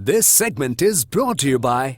This segment is brought to you by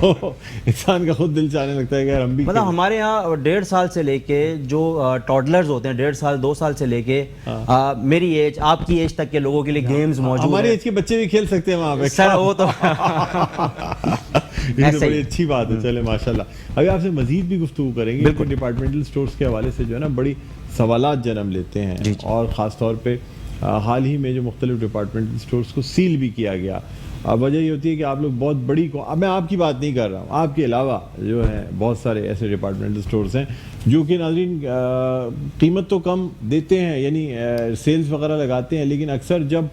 تو انسان کا خود دل چاہنے لگتا ہے کہ ہم بھی مطلب ہمارے یہاں 1.5 سال سے لے کے جو ٹوڈلرز ہوتے ہیں، 1.5 سال 2 سال سے لے کے میری ایج، آپ کی ایج تک کے لوگوں کے لیے گیمز موجود ہماری ہیں۔ ایج کے بچے بھی کھیل سکتے ہیں وہاں پہ سر وہ تو یہ تو بڑی اچھی بات ہے، چلے ماشاءاللہ۔ ابھی آپ سے مزید بھی گفتگو کریں گے، بالکل ڈپارٹمنٹل سٹورز کے حوالے سے جو ہے نا بڑی سوالات جنم لیتے ہیں، اور خاص طور پہ حال ہی میں جو مختلف ڈپارٹمنٹل سٹورز کو سیل بھی کیا گیا۔ اب وجہ یہ ہوتی ہے کہ آپ لوگ بہت بڑی اب میں آپ کی بات نہیں کر رہا ہوں، آپ کے علاوہ جو ہے بہت سارے ایسے ڈپارٹمنٹل سٹورز ہیں جو کہ ناظرین قیمت تو کم دیتے ہیں، یعنی سیلز وغیرہ لگاتے ہیں، لیکن اکثر جب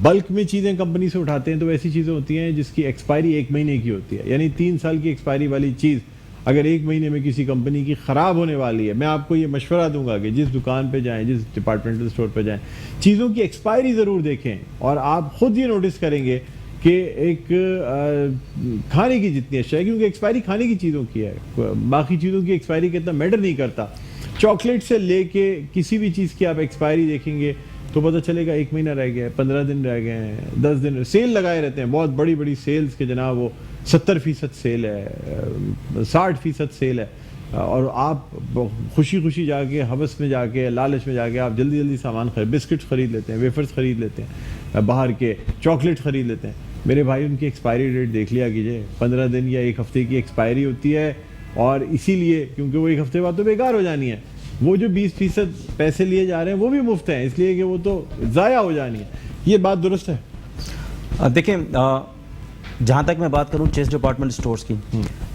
بلک میں چیزیں کمپنی سے اٹھاتے ہیں تو ایسی چیزیں ہوتی ہیں جس کی ایکسپائری 1 مہینے کی ہوتی ہے، یعنی 3 سال کی ایکسپائری والی چیز اگر 1 مہینے میں کسی کمپنی کی خراب ہونے والی ہے، میں آپ کو یہ مشورہ دوں گا کہ جس دکان پہ جائیں، جس ڈپارٹمنٹل اسٹور پہ جائیں، چیزوں کی ایکسپائری ضرور دیکھیں، اور آپ خود یہ نوٹس کریں گے کہ ایک کھانے کی جتنی اشیاء ہے، کیونکہ ایکسپائری کھانے کی چیزوں کی ہے، باقی چیزوں کی ایکسپائری کا اتنا میٹر نہیں کرتا۔ چاکلیٹ سے لے کے کسی بھی چیز کی آپ ایکسپائری دیکھیں گے تو پتہ چلے گا 1 مہینہ رہ گیا ہے، 15 دن رہ گئے ہیں، 10 دن، سیل لگائے رہتے ہیں، بہت بڑی بڑی سیلز کے جناب وہ 70% سیل ہے، 60% سیل ہے، اور آپ خوشی خوشی جا کے، ہوس میں جا کے، لالچ میں جا کے آپ جلدی جلدی سامان بسکٹس خرید لیتے ہیں، ویفرز خرید لیتے ہیں، باہر کے چاکلیٹ خرید لیتے ہیں۔ میرے بھائی ان کی ایکسپائری ڈیٹ دیکھ لیا کیجئے، 15 دن یا 1 ہفتے کی ایکسپائری ہوتی ہے، اور اسی لیے کیونکہ وہ 1 ہفتے بعد تو بیکار ہو جانی ہے، وہ جو 20% پیسے لیے جا رہے ہیں وہ بھی مفت ہیں، اس لیے کہ وہ تو ضائع ہو جانی ہے۔ یہ بات درست ہے؟ دیکھیں جہاں تک میں بات کروں چیز ڈپارٹمنٹ سٹورز کی،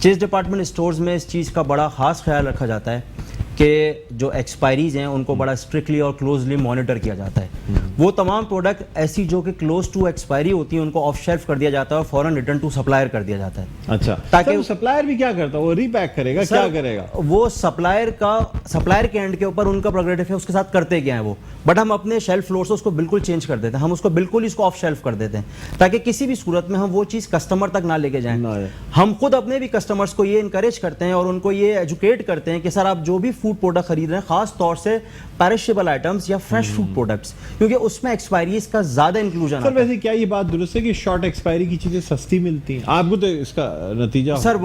چیز ڈپارٹمنٹ سٹورز میں اس چیز کا بڑا خاص خیال رکھا جاتا ہے کہ جو ایکسپائریز ہیں ان کو بڑا اسٹرکٹلی اور کلوزلی مانیٹر کیا جاتا ہے۔ وہ تمام پروڈکٹ ایسی جو کہ کلوز ٹو ایکسپائری ہوتی ہیں ان کو آف شیلف کر دیا جاتا ہے اور فوراً ریٹرن ٹو سپلائر کر دیا جاتا ہے۔ اچھا، تاکہ سپلائر بھی کیا کرتا ہے؟ وہ ری پیک کرے گا، کیا کرے گا؟ وہ سپلائر کے اینڈ کے اوپر ان کا پروگریٹو ہے، اس کے ساتھ کرتے کیا ہے وہ، بٹ ہم اپنے شیلف فلور سے اس کو بالکل چینج کر دیتے ہیں، ہم اس کو بالکل اس کو آف شیلف کر دیتے ہیں تاکہ کسی بھی صورت میں ہم وہ چیز کسٹمر تک نہ لے کے جائیں۔ ہم خود اپنے بھی کسٹمرز کو یہ انکریج کرتے ہیں اور ان کو یہ ایجوکیٹ کرتے ہیں کہ سر آپ جو بھی فوڈ پروڈکٹ خرید رہے ہیں، خاص طور سے پیرشیبل آئٹمز یا فریش فوڈ پروڈکٹس، کیونکہ اس میں ایکسپائریز کا زیادہ انکلوژن سر ویسے کیا یہ بات درست ہے کہ شارٹ ایکسپائری کی چیزیں سستی ملتی ہیں؟ آپ کو تو اس کا نتیجہ سر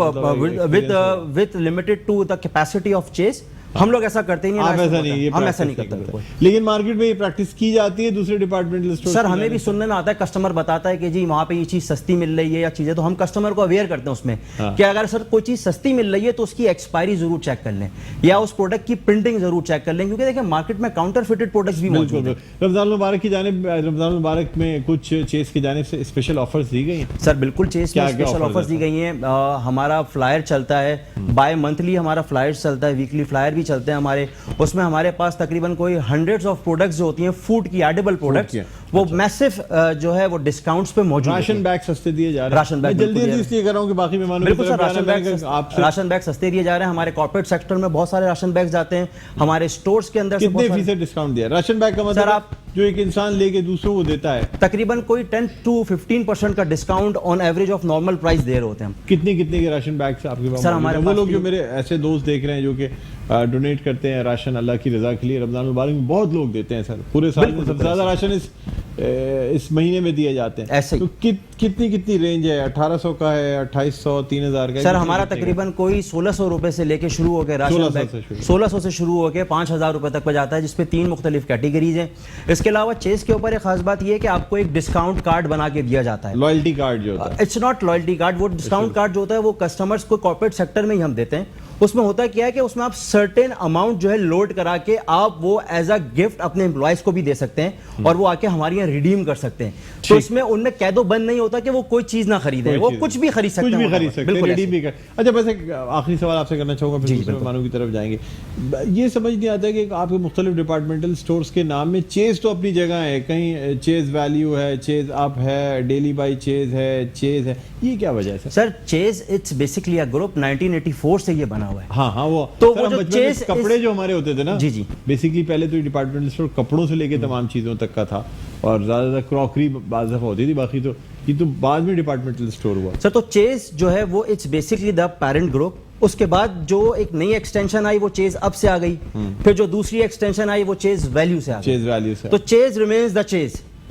with limited to the capacity of chase ہم لوگ ایسا کرتے ہی نہیں، ہم ایسا نہیں کرتے بالکل۔ لیکن مارکیٹ میں یہ پریکٹس کی جاتی ہے دوسرے ڈپارٹمنٹل اسٹور؟ سر ہمیں بھی سننے میں آتا ہے، کسٹمر بتاتا ہے کہ جی وہاں پہ یہ چیز سستی مل رہی ہے یا چیزیں، تو ہم کسٹمر کو اویئر کرتے ہیں اس میں کہ اگر سر کوئی چیز سستی مل رہی ہے تو اس کی ایکسپائری ضرور چیک کر لیں یا اس پروڈکٹ کی پرنٹنگ ضرور چیک کر لیں، کیونکہ دیکھیں مارکیٹ میں کاؤنٹر فٹڈ پروڈکٹس بھی موجود ہیں۔ رمضان المبارک کی جانب، رمضان المبارک میں کچھ چیز کی جانب سے اسپیشل آفرز دی گئی ہیں؟ سر بالکل چیز میں اسپیشل آفرز دی گئی ہیں۔ ہمارا فلائر چلتا ہے، بائی منتھلی ہمارا فلائر چلتا ہے، ویکلی فلائر بھی چلتے ہیں ہمارے، اس میں ہمارے پاس تقریباً کوئی ہنڈریڈز آف پروڈکٹس جو ہوتی ہیں فوڈ کی ایڈیبل پروڈکٹس، وہ میسو جو ہے وہ ڈسکاؤنٹس پہ موجود ہیں۔ راشن بیگ سستے دیے جا رہے ہیں؟ راشن بیگ جلدی اس لیے کر رہا ہوں کہ باقی مہمانوں بالکل سر راشن بیگ سستے دیے جا رہے ہیں۔ ہمارے کارپوریٹ سیکٹر میں بہت سارے راشن بیگ جاتے ہیں ہمارے اسٹورز کے اندر۔ کتنے فیصد ڈسکاؤنٹ دیا راشن بیگ کا؟ مطلب آپ جو ایک انسان لے کے دوسروں کو دیتا ہے تقریباً کوئی 10 to 15% کا discount on average of normal price دے رہے ہوتے ہیں۔ کتنے کے راشن بیگ آپ کے پاس؟ سر ہمارے وہ لوگ جو میرے ایسے دوست دیکھ رہے ہیں جو کہ ڈونیٹ کرتے ہیں راشن اللہ کی رضا کے لیے، رمضان المبارک میں بہت لوگ دیتے ہیں سر، پورے سال میں سب سے زیادہ راشن اس مہینے میں دیے جاتے ہیں۔ ایسے تو کتنی رینج ہے؟ 1800 کا ہے، 2800، 3000 کا؟ سر ہمارا تقریباً کوئی 1600 روپے سے لے کے شروع ہو کے راشن بیگ 1600 سے شروع ہو کے 5000 روپے تک پہ جاتا ہے، جس پہ 3 مختلف کیٹیگریز ہیں۔ اس کے علاوہ چیز کے اوپر ایک خاص بات یہ ہے کہ آپ کو ایک ڈسکاؤنٹ کارڈ بنا کے دیا جاتا ہے، لائلٹی کارڈ جو ہوتا ہے۔ اٹس ناٹ لائلٹی کارڈ، وہ ڈسکاؤنٹ کارڈ جو ہوتا ہے وہ کسٹمرز کو کارپوریٹ سیکٹر میں ہی ہم دیتے ہیں۔ اس میں ہوتا کیا ہے کہ اس میں آپ سرٹن اماؤنٹ جو ہے لوڈ کرا کے آپ وہ ایز اے گفٹ اپنے امپلائیز کو بھی دے سکتے ہیں اور وہ آ کے ہمارے یہاں ریڈیم کر سکتے ہیں۔ تو اس میں ان میں قید و بند نہیں ہوتا کہ وہ کوئی چیز نہ خریدے، وہ کچھ بھی خرید سکتے ہیں، ریڈیم بھی کر۔ اچھا بس ایک آخری سوال آپ سے کرنا چاہوں گا، پھر دوسرے مہمانوں کی طرف جائیں گے۔ یہ سمجھ نہیں آتا کہ آپ کے مختلف ڈپارٹمنٹل سٹورز کے نام میں چیز تو اپنی جگہ ہے، کہیں چیز ویلیو ہے، چیز اپ ہے، ڈیلی بائی چیز ہے، چیز ہے، یہ کیا وجہ ہے سر؟ چیز اٹس بیسکلی اے گروپ، 1984 سے یہ بنا ہوا ہے۔ ہاں وہ تو وہ جو چیز کپڑے جو ہمارے ہوتے تھے نا، جی بیسکلی پہلے تو ڈپارٹمنٹل اسٹور کپڑوں سے لے کے تمام چیزوں تک کا تھا، اور زیادہ تر کراکری بعض دفعہ ہوتی تھی، باقی تو یہ تو بعد میں ڈپارٹمنٹل اسٹور ہوا سر۔ تو چیز جو ہے وہ it's basically the parent group. اس کے بعد جو ایک نئی ایکسٹینشن آئی وہ چیز اب سے آ گئی، پھر جو دوسری ایکسٹینشن آئی وہ چیز ویلیو سے آ گئی، چیز ویلیو سے۔ تو چیز ریمینز دا چیز،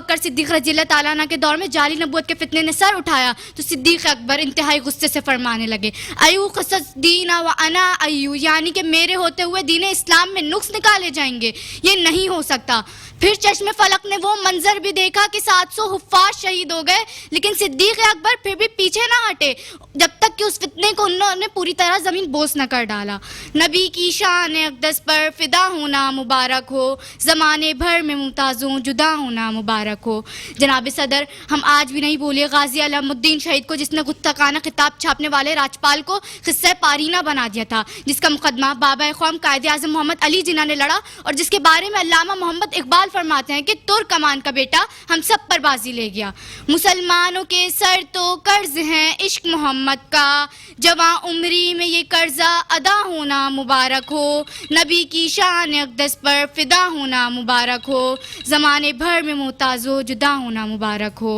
بکر صدیق رضی اللہ تعالیٰ عنہ کے دور میں جعلی نبوت کے فتنے نے سر اٹھایا تو صدیق اکبر انتہائی غصے سے فرمانے لگے ایو قصص دینا و انا ایو، یعنی کہ میرے ہوتے ہوئے دین اسلام میں نقص نکالے جائیں گے، یہ نہیں ہو سکتا۔ پھر چشم فلک نے وہ منظر بھی دیکھا کہ 700 حفاظ شہید ہو گئے، لیکن صدیق اکبر پھر بھی پیچھے نہ ہٹے جب تک کہ اس فتنے کو انہوں نے پوری طرح زمین بوس نہ کر ڈالا۔ نبی کی شان اقدس پر فدا ہونا مبارک ہو، زمانے بھر میں ممتازوں جدا ہونا مبارک ہو۔ جناب صدر، ہم آج بھی نہیں بھولے غازی علم الدین شہید کو، جس نے گستاخانہ خطاب چھاپنے والے راجپال کو قصہ پارینہ بنا دیا تھا، جس کا مقدمہ بابا قوم قائد اعظم محمد علی جناح نے لڑا، اور جس کے بارے میں علامہ محمد اقبال فرماتے ہیں کہ ترک کمان کا بیٹا ہم سب پر بازی لے گیا۔ مسلمانوں کے سر تو قرض ہیں عشق محمد کا، جواں عمری میں یہ قرضہ ادا ہونا مبارک ہو، نبی کی شان اقدس پر فدا ہونا مبارک ہو، زمانے بھر میں محتاج و جدا ہونا مبارک ہو۔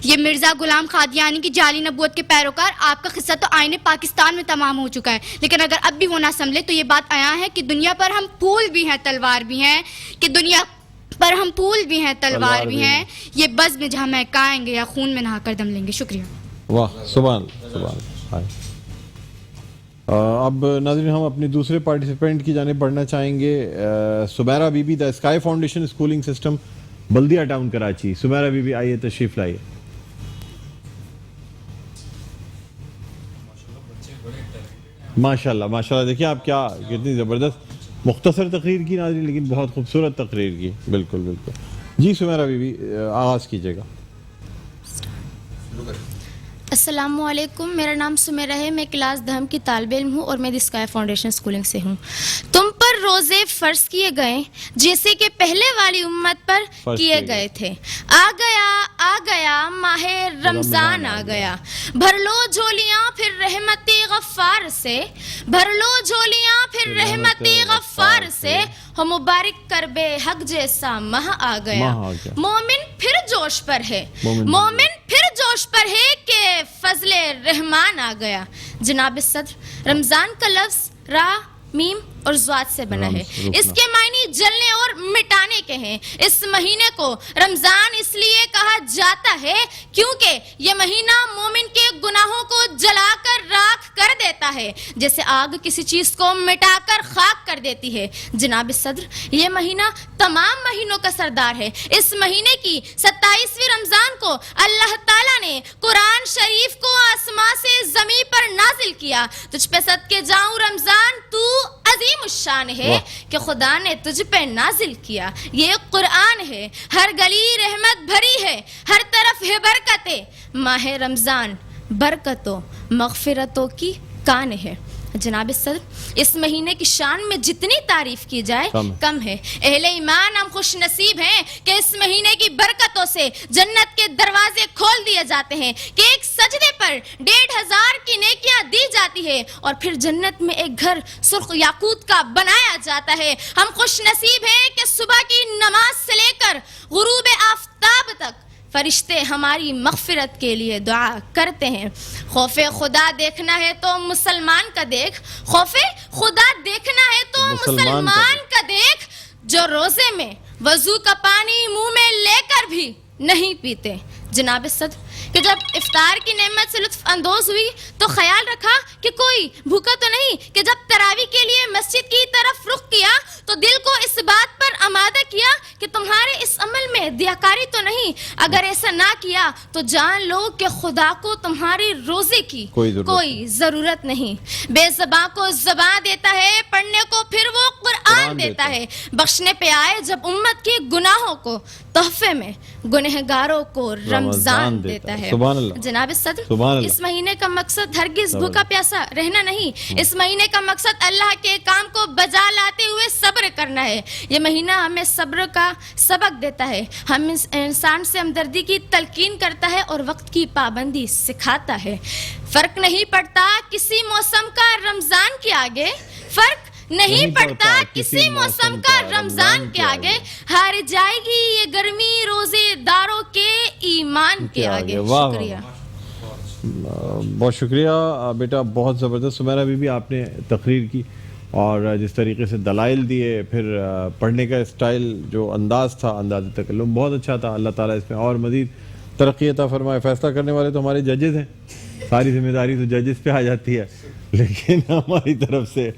یہ مرزا غلام قادیانی کی جعلی نبوت کے پیروکار، آپ کا قصہ تو آئین پاکستان میں تمام ہو چکا ہے، لیکن اگر اب بھی وہ نہ سنبھلے تو یہ بات عیاں ہے کہ دنیا پر ہم پھول بھی ہیں تلوار بھی ہیں، کہ دنیا پر ہم پھول بھی ہیں تلوار بھی ہیں، یہ بز میں جہاں مہکائیں گے یا خون میں نہا کر دم لیں گے۔ شکریہ۔ واہ، سبحان سبحان۔ اب ناظرین ہم اپنے دوسرے پارٹیسپینٹ کی جانب بڑھنا چاہیں گے، Samira Bibi, the sky foundation schooling system, Baldia town Karachi. Samira Bibi آئیے، تشریف لائیے۔ ماشاء اللہ ماشاء اللہ، دیکھیے آپ کیا کتنی زبردست مختصر تقریر کی ناظرین، لیکن بہت خوبصورت تقریر کی۔ بالکل بالکل جی سمیرہ بی بی آغاز کیجیے گا۔ السلام علیکم، میرا نام سمیرہ ہے، میں کلاس 10 کی طالب علم ہوں اور میں دی اسکائی فاؤنڈیشن اسکولنگ سے ہوں۔ تم پر روزے فرض کیے گئے جیسے کہ پہلے والی امت پر کیے گئے تھے، آ گیا ماہ رمضان آ گیا، بھر لو جھولیاں پھر رحمتی غفار سے، بھر لو جھولیاں پھر رحمتی غفار سے، ہو مبارک کر بے حق جیسا ماہ آ گیا۔ مومن پھر جوش پر ہے، مومن پھر جوش پر ہے کہ فضل رحمان آ گیا۔ جناب صدر، رمضان کا لفظ را میم اور ذات سے بنا ہے، اس کے معنی جلنے اور مٹانے کے ہیں۔ اس مہینے کو رمضان اس لیے کہا جاتا ہے کیونکہ یہ مہینہ مومن کے گناہوں کو جلا کر راکھ کر دیتا ہے، جیسے آگ کسی چیز کو مٹا کر خاک کر دیتی ہے۔ جناب صدر، یہ مہینہ تمام مہینوں کا سردار ہے۔ اس مہینے کی 27ویں رمضان کو اللہ تعالیٰ نے قرآن شریف کو آسمان سے زمین پر نازل کیا۔ تجھ پہ صدقے جاؤں رمضان، تو عظیم الشان ہے کہ خدا نے تجھ پہ نازل کیا۔ یہ قرآن ہے، ہر گلی رحمت بھری ہے، ہر طرف ہے برکتیں۔ ماہ رمضان برکتوں مغفرتوں کی کان ہے۔ جناب صدر، اس مہینے کی شان میں جتنی تعریف کی جائے کم ہے۔ اہل ایمان ہم خوش نصیب ہیں کہ اس مہینے کی برکتوں سے جنت کے دروازے کھول دیے جاتے ہیں، کہ ایک سجدے پر 1500 کی نیکیاں دی جاتی ہے، اور پھر جنت میں ایک گھر سرخ یاقوت کا بنایا جاتا ہے۔ ہم خوش نصیب ہیں کہ صبح کی نماز سے لے کر غروب آفتاب تک فرشتے ہماری مغفرت کے لیے دعا کرتے ہیں۔ خوف خدا دیکھنا ہے تو مسلمان کا دیکھ، خوف خدا دیکھنا ہے تو مسلمان کا دیکھ، جو روزے میں وضو کا پانی منہ میں لے کر بھی نہیں پیتے۔ جناب صدر، کہ جب افطار کی نعمت سے لطف اندوز ہوئی تو خیال رکھا کہ کوئی بھوکا تو نہیں، کہ جب تراویح کے لیے مسجد کی طرف رخ کیا تو دل کو اس بات پر آمادہ کیا کہ تمہارے اس عمل میں دیاکاری تو نہیں۔ اگر ایسا نہ کیا تو جان لو کہ خدا کو تمہاری روزے کی کوئی ضرورت نہیں۔ بے زباں کو زباں دیتا ہے، پڑھنے کو پھر وہ قرآن دیتا ہے۔ بخشنے پہ آئے جب امت کے گناہوں کو، تحفے میں گنہگاروں کو رمضان دیتا ہے۔ جناب صدر، اس مہینے کا مقصد ہرگز بھوکا پیاسا رہنا نہیں، اس مہینے کا مقصد اللہ کے کام کو بجا لاتے ہوئے صبر کرنا ہے۔ یہ مہینہ ہمیں صبر کا سبق دیتا ہے، ہم انسان سے ہمدردی کی تلقین کرتا ہے اور وقت کی پابندی سکھاتا ہے۔ فرق نہیں پڑتا کسی موسم کا رمضان کے آگے، فرق نہیں پڑتا کسی موسم کا رمضان کے آگے، ہار جائے گی یہ گرمی روزے داروں کے ایمان کے آگے۔ شکریہ، بہت شکریہ بیٹا، بہت زبردست۔ سمیرہ بی بی آپ نے تقریر کی، اور جس طریقے سے دلائل دیے، پھر پڑھنے کا اسٹائل جو انداز تھا، انداز تکلم بہت اچھا تھا. اللہ تعالیٰ اس میں اور مزید ترقی عطا فرمائے. فیصلہ کرنے والے تو ہمارے ججز ہیں، ساری ذمہ داری تو ججز پہ آ جاتی ہے، لیکن ہماری طرف سے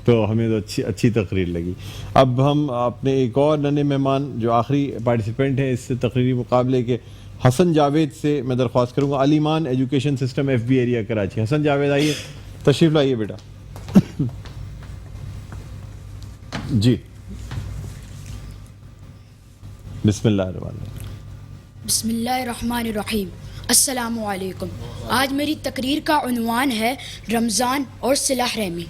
تو ہمیں تو اچھی تقریر لگی. اب ہم اپنے ایک اور ننے مہمان جو آخری پارٹیسپینٹ ہیں اس تقریری مقابلے کے، حسن جاوید سے میں درخواست کروں گا. Aliman education system F B area Karachi. Hassan Javed آئیے، تشریف لائیے بیٹا. جی بسم اللہ الرحمن الرحیم. بسم اللہ الرحمن الرحیم. السلام علیکم. آج میری تقریر کا عنوان ہے رمضان اور صلہ رحمی.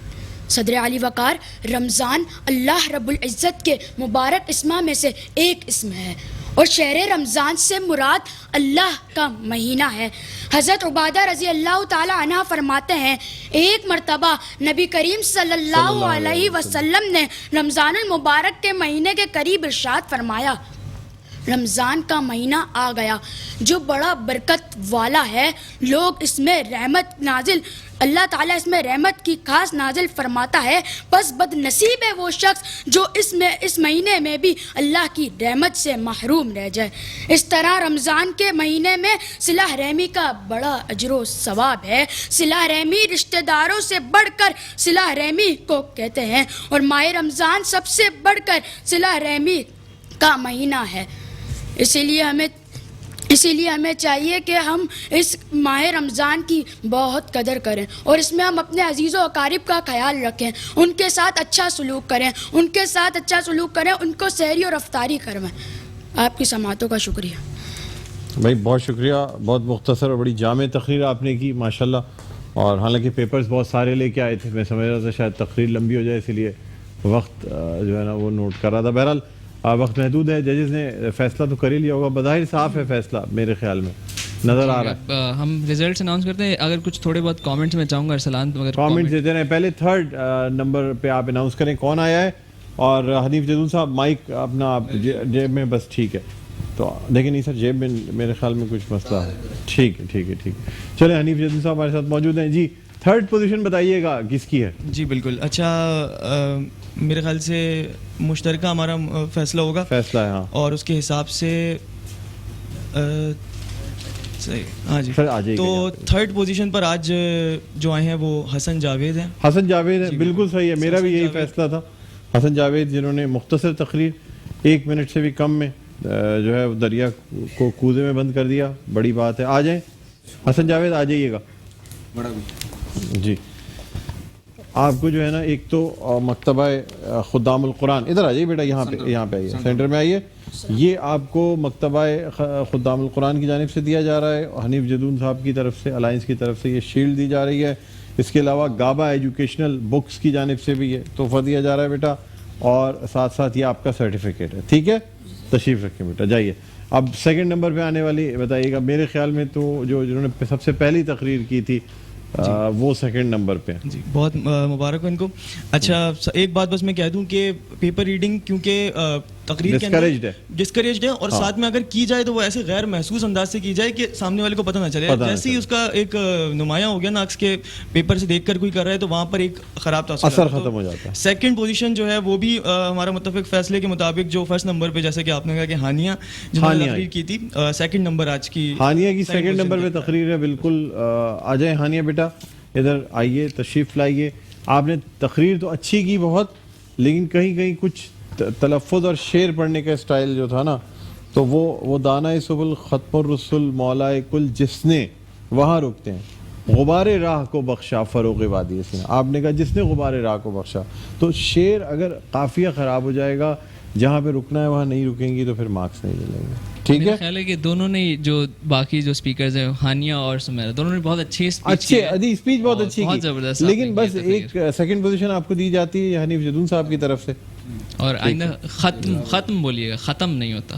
صدر علی وقار، رمضان اللہ رب العزت کے مبارک اسما میں سے ایک اسم ہے، اور شہر رمضان سے مراد اللہ کا مہینہ ہے. حضرت عبادہ رضی اللہ تعالی عنہ فرماتے ہیں، ایک مرتبہ نبی کریم صلی اللہ علیہ وسلم نے رمضان المبارک کے مہینے کے قریب ارشاد فرمایا، رمضان کا مہینہ آ گیا جو بڑا برکت والا ہے، لوگ اس میں رحمت نازل، اللہ تعالیٰ اس میں رحمت کی خاص نازل فرماتا ہے، بس بد نصیب ہے وہ شخص جو اس مہینے میں بھی اللہ کی رحمت سے محروم رہ جائے. اس طرح رمضان کے مہینے میں صلہ رحمی کا بڑا اجر و ثواب ہے. صلہ رحمی رشتہ داروں سے بڑھ کر صلہ رحمی کو کہتے ہیں، اور ماہ رمضان سب سے بڑھ کر صلہ رحمی کا مہینہ ہے. اسی لیے ہمیں چاہیے کہ ہم اس ماہ رمضان کی بہت قدر کریں، اور اس میں ہم اپنے عزیز و اقارب کا خیال رکھیں، ان کے ساتھ اچھا سلوک کریں، ان کو سحری اور افطاری کروائیں. آپ کی سماعتوں کا شکریہ. بھائی بہت شکریہ، بہت مختصر اور بڑی جامع تقریر آپ نے کی ماشاءاللہ. اور حالانکہ پیپرز بہت سارے لے کے آئے تھے، میں سمجھ رہا تھا شاید تقریر لمبی ہو جائے، اسی لیے وقت جو ہے نا وہ نوٹ کر رہا تھا. بہرحال وقت محدود ہے، ججز نے فیصلہ تو کر ہی لیا ہوگا، بظاہر صاف ہے فیصلہ میرے خیال میں نظر آ رہا ہے. ہم ریزلٹس اناؤنس کرتے ہیں. اگر کچھ تھوڑے بہت کامنٹس میں چاہوں گا ارسلان، اگر کامنٹس دیتے رہیں. پہلے 3rd نمبر پہ آپ اناؤنس کریں کون آیا ہے. اور حنیف جدون صاحب مائک اپنا آپ جیب میں، بس ٹھیک ہے. تو دیکھیں نہیں سر، جیب میں میرے خیال میں کچھ مسئلہ ہے. ٹھیک ہے. چلیں حنیف جدون صاحب ہمارے ساتھ موجود ہیں. جی 3rd پوزیشن بتائیے گا کس کی ہے. جی بالکل. اچھا میرے خیال سے مشترکہ ہمارا فیصلہ ہوگا، فیصلہ ہے ہاں، اور اس کے حساب سے ہاں جی تو 3rd پوزیشن پر آج جو آئے ہیں وہ حسن جاوید ہیں. حسن جاوید ہیں، بالکل صحیح ہے، میرا بھی یہی فیصلہ تھا. حسن جاوید جنہوں نے مختصر تقریر 1 منٹ سے بھی کم میں جو ہے دریا کو کوزے میں بند کر دیا. بڑی بات ہے. آ جائیں حسن جاوید، آ جائیے گا. جی آپ کو جو ہے نا ایک تو مکتبہ خدام القرآن، ادھر آ جائیے بیٹا، یہاں پہ آئیے، سینٹر میں آئیے. یہ آپ کو مکتبہ خدام القرآن کی جانب سے دیا جا رہا ہے. حنیف جدون صاحب کی طرف سے، الائنس کی طرف سے یہ شیلڈ دی جا رہی ہے. اس کے علاوہ گابا ایجوکیشنل بکس کی جانب سے بھی یہ تحفہ دیا جا رہا ہے بیٹا، اور ساتھ ساتھ یہ آپ کا سرٹیفکیٹ ہے. ٹھیک ہے، تشریف رکھیں بیٹا. جائیے اب 2nd نمبر پہ آنے والی بتائیے گا. میرے خیال میں تو جنہوں نے سب سے پہلی تقریر کی تھی وہ 2nd نمبر پہ. جی بہت مبارک ہو ان کو. اچھا ایک بات بس میں کہہ دوں کہ پیپر ریڈنگ کیونکہ تقریر ڈسکریجڈ ہے، اور ساتھ میں اگر کی جائے تو وہ ایسے غیر محسوس انداز سے کی جائے کہ سامنے والے کو پتہ نہ چلے. جیسے ہی اس کا ایک نمایاں ہو گیا نا، عکس کے پیپر سے دیکھ کر کوئی کر رہا ہے تو وہاں پر ایک خراب تاثر ختم ہو جاتا ہے. 2nd پوزیشن جو ہے وہ بھی ہمارا متفق فیصلے کے مطابق جو 1st نمبر پہ، جیسے کہ آپ نے کہا کہ ہانیہ جنہوں نے تقریر کی تھی، 2nd نمبر آج کی ہانیہ کی 2nd نمبر پہ تقریر ہے. بالکل آ جائیں ہانیہ بیٹا، ادھر آئیے، تشریف لائیے. آپ نے تقریر تو اچھی کی بہت، لیکن کہیں کچھ تلفظ اور شعر پڑھنے کا اسٹائل جو تھا نا، تو وہ دانہ سبل ختم الرسل مولائے کل جس نے، وہاں رکتے ہیں. غبار راہ کو بخشا فروغ وادی سے، آپ نے کہا جس نے غبار راہ کو بخشا. تو شعر اگر قافیہ خراب ہو جائے گا، جہاں پہ رکنا ہے وہاں نہیں رکیں گی تو پھر مارکس نہیں ملیں گے. ٹھیک ہے. میرا خیال ہے کہ دونوں نے جو باقی جو اسپیکرز ہیں، ہانیہ اور سمیرہ، دونوں نے بہت اچھی اسپیچ بہت اچھی کی، زبردست. لیکن بس ایک 2nd پوزیشن آپ کو دی جاتی ہے حنیف جدون صاحب کی طرف سے. اور آئندہ ختم بولیے گا، ختم نہیں ہوتا،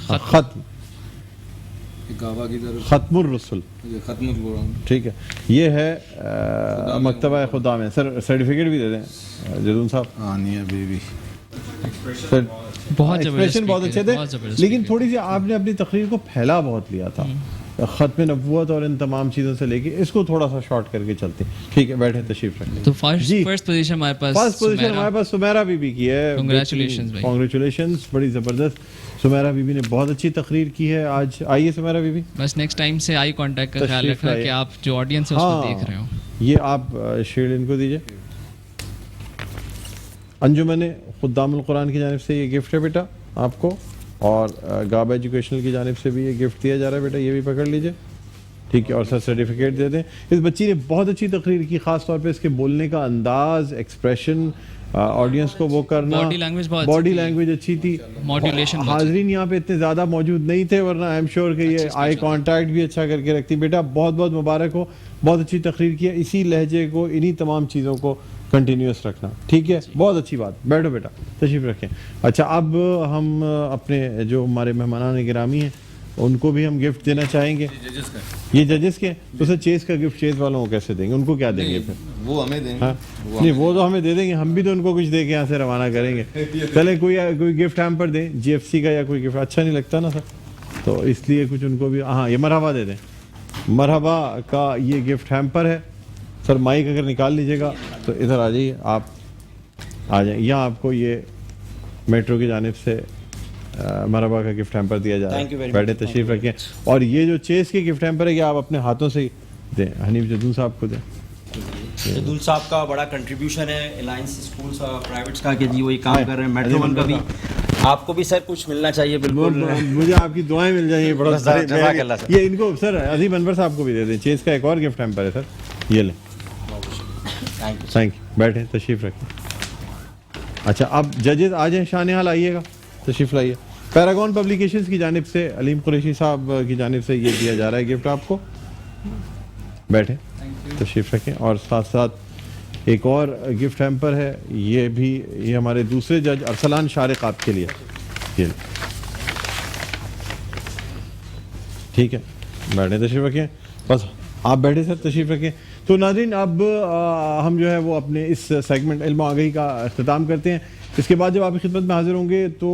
ختم الرسل. ٹھیک ہے، یہ ہے مکتبہ خدا میں. سر سرٹیفکیٹ بھی دے دیں جدون صاحب. بہت ایکسپریشن بہت اچھے تھے، لیکن تھوڑی سی آپ نے اپنی تقریر کو پھیلا بہت لیا تھا. ختم نبوت اور ان تمام چیزوں سے لے کے اس کو تھوڑا سا شارٹ کر کے چلتے ہیں. ٹھیک ہے, بیٹھے تشریف رکھیں. تو فرسٹ پوزیشن ہمارے پاس فرسٹ پوزیشن ہمارے پاس سمیرہ بی بی کی ہے. کنگریچولیشنز, بڑی زبردست. سمیرہ بی بی نے بہت اچھی تقریر کی ہے آج. آئیے سمیرہ بی بی, بس نیکسٹ ٹائم سے آئی کانٹیکٹ کا خیال رکھنا کہ آپ جو آڈینس ہے اس کو دیکھ رہے ہو. یہ آپ شیلڈ ان کو دیجیے. انجمن خدام القرآن کی جانب سے یہ گفٹ ہے بیٹا آپ کو, اور گاب ایجوکیشنل کی جانب سے بھی یہ گفٹ دیا جا رہا ہے بیٹا, یہ بھی پکڑ لیجیے. ٹھیک ہے, اور سر سرٹیفکیٹ دے دیں. اس بچی نے بہت اچھی تقریر کی, خاص طور پہ اس کے بولنے کا انداز, ایکسپریشن, آڈینس کو وہ کرنا, باڈی لینگویج اچھی تھی. حاضرین یہاں پہ اتنے زیادہ موجود نہیں تھے, ورنہ آئی ایم شیور کہ یہ آئی کانٹیکٹ بھی اچھا کر کے رکھتی. بیٹا بہت بہت مبارک ہو, بہت اچھی تقریر کی ہے. اسی لہجے کو, انہی تمام چیزوں کو کنٹینیوس رکھنا. ٹھیک ہے, بہت اچھی بات. بیٹھو بیٹا, تشریف رکھیں. اچھا, اب ہم اپنے جو ہمارے مہمانان گرامی ہیں ان کو بھی ہم گفٹ دینا چاہیں گے. یہ ججز کے, تو سر چیز کا گفٹ چیز والوں کو کیسے دیں گے, ان کو کیا دیں گے پھر؟ وہ ہمیں دیں گے. نہیں, وہ تو ہمیں دے دیں گے, ہم بھی تو ان کو کچھ دے کے یہاں سے روانہ کریں گے. چلے کوئی گفٹ ہیمپر دیں, جی ایف سی کا یا کوئی گفٹ. اچھا نہیں لگتا نا سر, تو اس لیے کچھ ان کو بھی. ہاں, یہ مرحبا دے دیں. مرحبا کا یہ گفٹ ہیمپر ہے. سر مائک اگر نکال لیجیے گا تو ادھر آ جائیے, آپ آ جائیں. یہاں آپ کو یہ میٹرو کی جانب سے مرحبا کا گفٹ ہیمپر دیا جا رہا ہے. بیٹھے, تشریف رکھیں. اور یہ جو چیز کے گفٹ ہیمپر ہے یہ آپ اپنے ہاتھوں سے دیں. حنیف جدون صاحب کو دیں. جدول صاحب کا بڑا کنٹریبیوشن ہے الائنس اسکولس اور پرائیویٹس کا, کہ جی وہ یہ کام کر رہے ہیں. میٹرو ون کا بھی آپ کو بھی سر کچھ ملنا چاہیے. بالکل, مجھے آپ کی دعائیں مل جائیں. یہ ان کو سر عظیم انور صاحب کو بھی دے دیں. چیز کا ایک اور گفٹ ہیمپر ہے سر, یہ لیں. Thank you. بیٹھیں, تشریف رکھیں. اچھا, اب ججز آ جائیں, شان حال آئیے گا, تشریف لائیے. پیراگون پبلیکیشنز کی جانب سے علیم قریشی صاحب کی جانب سے یہ دیا جا رہا ہے گفٹ آپ کو. بیٹھیں, تشریف رکھیں. اور ساتھ ساتھ ایک اور گفٹ ہیمپر ہے, یہ بھی یہ ہمارے دوسرے جج ارسلان شارق آپ کے لیے. یہ ٹھیک ہے, بیٹھیں, تشریف رکھیں. بس آپ بیٹھے سر, تشریف رکھیں. تو ناظرین, اب ہم جو ہے وہ اپنے اس سیگمنٹ علم و آگہی کا اختتام کرتے ہیں. اس کے بعد جب آپ کی خدمت میں حاضر ہوں گے تو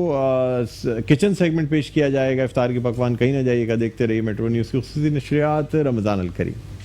کچن سیگمنٹ پیش کیا جائے گا. افطار کے پکوان, کہیں نہ جائیے گا, دیکھتے رہیے میٹرو نیوز کی خصوصی نشریات رمضان الکریم.